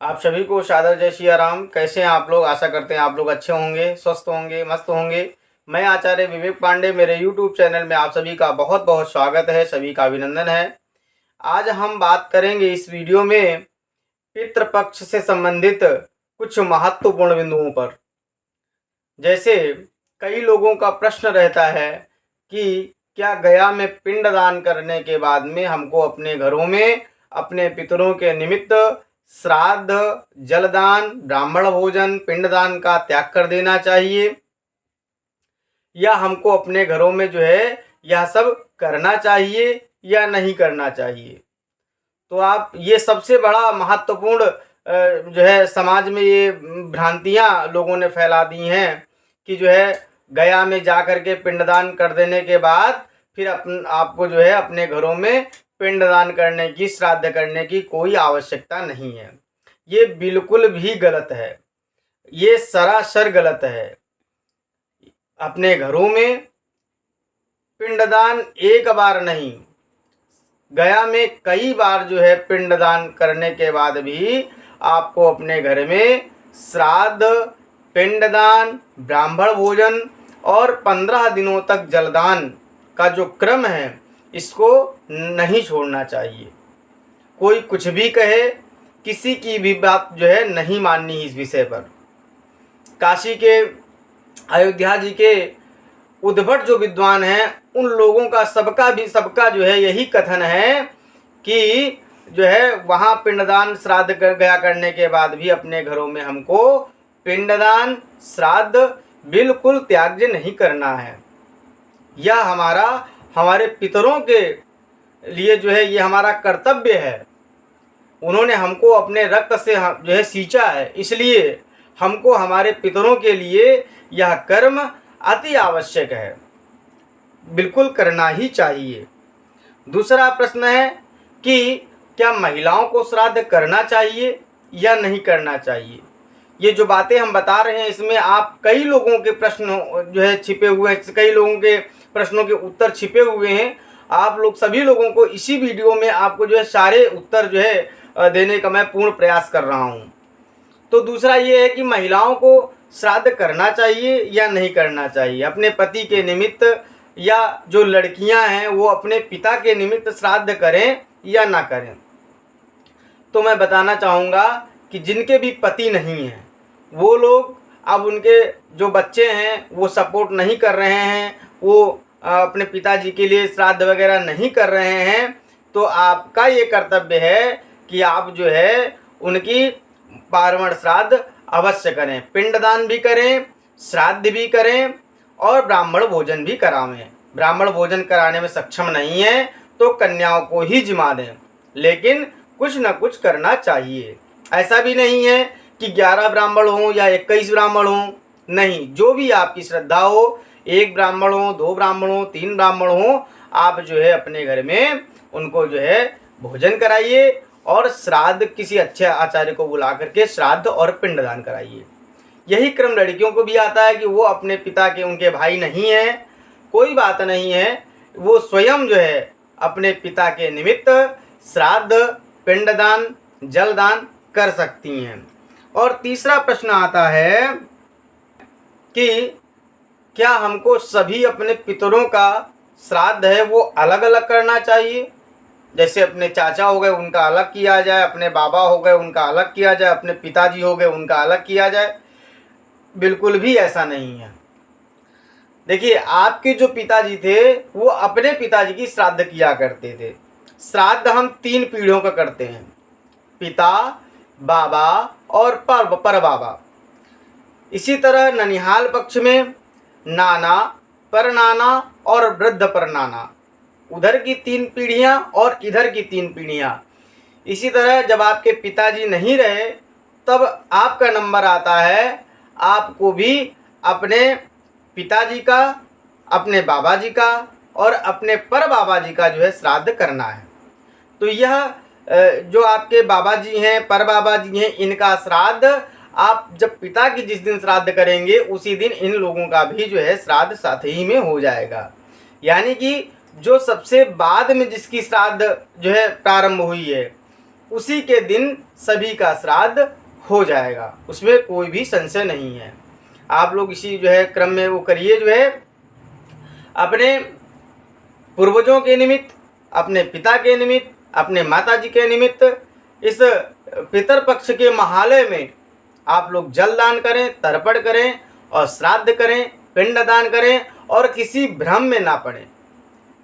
आप सभी को सादर जय सिया राम। कैसे हैं आप लोग? आशा करते हैं आप लोग अच्छे होंगे, स्वस्थ होंगे, मस्त होंगे। मैं आचार्य विवेक पांडे, मेरे YouTube चैनल में आप सभी का बहुत बहुत स्वागत है, सभी का अभिनंदन है। आज हम बात करेंगे इस वीडियो में पितृपक्ष से संबंधित कुछ महत्वपूर्ण बिंदुओं पर। जैसे कई लोगों का प्रश्न रहता है कि क्या गया में पिंडदान करने के बाद में हमको अपने घरों में अपने पितरों के निमित्त श्राद्ध, जलदान, ब्राह्मण भोजन, पिंडदान का त्याग कर देना चाहिए, या हमको अपने घरों में जो है यह सब करना चाहिए या नहीं करना चाहिए। तो आप ये सबसे बड़ा महत्वपूर्ण जो है समाज में ये भ्रांतियां लोगों ने फैला दी हैं कि जो है गया में जा कर के पिंडदान कर देने के बाद फिर आपको जो है अपने घरों में पिंडदान करने की, श्राद्ध करने की कोई आवश्यकता नहीं है। ये बिल्कुल भी गलत है, ये सरासर गलत है। अपने घरों में पिंडदान एक बार नहीं, गया में कई बार जो है पिंडदान करने के बाद भी आपको अपने घर में श्राद्ध, पिंडदान, ब्राह्मण भोजन और 15 दिनों तक जलदान का जो क्रम है इसको नहीं छोड़ना चाहिए। कोई कुछ भी कहे, किसी की भी बात जो है नहीं माननी इस विषय पर। काशी के, अयोध्या जी के उद्भट जो विद्वान हैं उन लोगों का सबका जो है यही कथन है कि जो है वहाँ पिंडदान श्राद्ध गया करने के बाद भी अपने घरों में हमको पिंडदान श्राद्ध बिल्कुल त्याज्य नहीं करना है। यह हमारे पितरों के लिए जो है ये हमारा कर्तव्य है। उन्होंने हमको अपने रक्त से जो है सींचा है, इसलिए हमको हमारे पितरों के लिए यह कर्म अति आवश्यक है, बिल्कुल करना ही चाहिए। दूसरा प्रश्न है कि क्या महिलाओं को श्राद्ध करना चाहिए या नहीं करना चाहिए। ये जो बातें हम बता रहे हैं इसमें आप कई लोगों के प्रश्न जो है छिपे हुए हैं, कई लोगों के प्रश्नों के उत्तर छिपे हुए हैं। आप लोग सभी लोगों को इसी वीडियो में आपको जो है सारे उत्तर जो है देने का मैं पूर्ण प्रयास कर रहा हूँ। तो दूसरा ये है कि महिलाओं को श्राद्ध करना चाहिए या नहीं करना चाहिए अपने पति के निमित्त, या जो लड़कियां हैं वो अपने पिता के निमित्त श्राद्ध करें या ना करें। तो मैं बताना चाहूँगा कि जिनके भी पति नहीं हैं वो लोग, अब उनके जो बच्चे हैं वो सपोर्ट नहीं कर रहे हैं, वो अपने पिताजी के लिए श्राद्ध वगैरह नहीं कर रहे हैं, तो आपका ये कर्तव्य है कि आप जो है उनकी पार्वण श्राद्ध अवश्य करें, पिंडदान भी करें, श्राद्ध भी करें और ब्राह्मण भोजन भी करावें। ब्राह्मण भोजन कराने में सक्षम नहीं है तो कन्याओं को ही जिमा दें, लेकिन कुछ न कुछ करना चाहिए। ऐसा भी नहीं है कि 11 ब्राह्मण हों या 21 ब्राह्मण हों, नहीं, जो भी आपकी श्रद्धा हो, 1 ब्राह्मण हो, 2 ब्राह्मण हो, 3 ब्राह्मण हो, आप जो है अपने घर में उनको जो है भोजन कराइए और श्राद्ध किसी अच्छे आचार्य को बुला करके श्राद्ध और पिंडदान कराइए। यही क्रम लड़कियों को भी आता है कि वो अपने पिता के, उनके भाई नहीं हैं, कोई बात नहीं है, वो स्वयं जो है अपने पिता के निमित्त श्राद्ध, पिंडदान, जलदान कर सकती हैं। और तीसरा प्रश्न आता है कि क्या हमको सभी अपने पितरों का श्राद्ध है वो अलग अलग करना चाहिए। जैसे अपने चाचा हो गए उनका अलग किया जाए, अपने बाबा हो गए उनका अलग किया जाए, अपने पिताजी हो गए उनका अलग किया जाए। बिल्कुल भी ऐसा नहीं है। देखिए, आपके जो पिताजी थे वो अपने पिताजी की श्राद्ध किया करते थे। श्राद्ध हम 3 पीढ़ियों का करते हैं, पिता, बाबा और पर बाबा। इसी तरह ननिहाल पक्ष में नाना, परनाना और वृद्ध परनाना, उधर की 3 पीढ़ियाँ और इधर की 3 पीढ़ियाँ। इसी तरह जब आपके पिताजी नहीं रहे तब आपका नंबर आता है, आपको भी अपने पिताजी का, अपने बाबा जी का और अपने पर बाबा जी का जो है श्राद्ध करना है। तो यह जो आपके बाबा जी हैं, पर बाबा जी हैं, इनका श्राद्ध आप जब पिता की जिस दिन श्राद्ध करेंगे उसी दिन इन लोगों का भी जो है श्राद्ध साथ ही में हो जाएगा। यानी कि जो सबसे बाद में जिसकी श्राद्ध जो है प्रारंभ हुई है उसी के दिन सभी का श्राद्ध हो जाएगा, उसमें कोई भी संशय नहीं है। आप लोग इसी जो है क्रम में वो करिए, जो है अपने पूर्वजों के निमित्त, अपने पिता के निमित्त, अपने माता जी के निमित्त इस पितरपक्ष के महालय में आप लोग जल दान करें, तर्पण करें और श्राद्ध करें, पिंड दान करें और किसी भ्रम में ना पड़ें।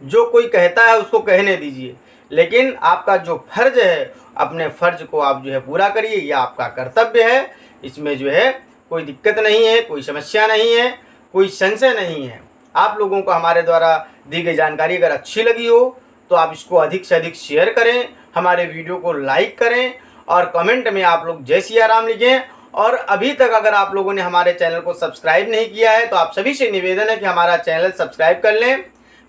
जो कोई कहता है उसको कहने दीजिए, लेकिन आपका जो फर्ज है अपने फर्ज को आप जो है पूरा करिए, यह आपका कर्तव्य है। इसमें जो है कोई दिक्कत नहीं है, कोई समस्या नहीं है, कोई संशय नहीं है। आप लोगों को हमारे द्वारा दी गई जानकारी अगर अच्छी लगी हो तो आप इसको अधिक से अधिक शेयर करें, हमारे वीडियो को लाइक करें और कमेंट में आप लोग जय सिया राम लिखें। और अभी तक अगर आप लोगों ने हमारे चैनल को सब्सक्राइब नहीं किया है तो आप सभी से निवेदन है कि हमारा चैनल सब्सक्राइब कर लें,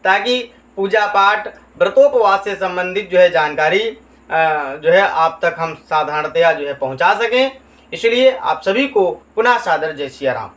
ताकि पूजा पाठ व्रतोपवास से संबंधित जो है जानकारी जो है आप तक हम साधारणतया जो है पहुंचा सकें। इसलिए आप सभी को पुनः सादर जय सिया राम।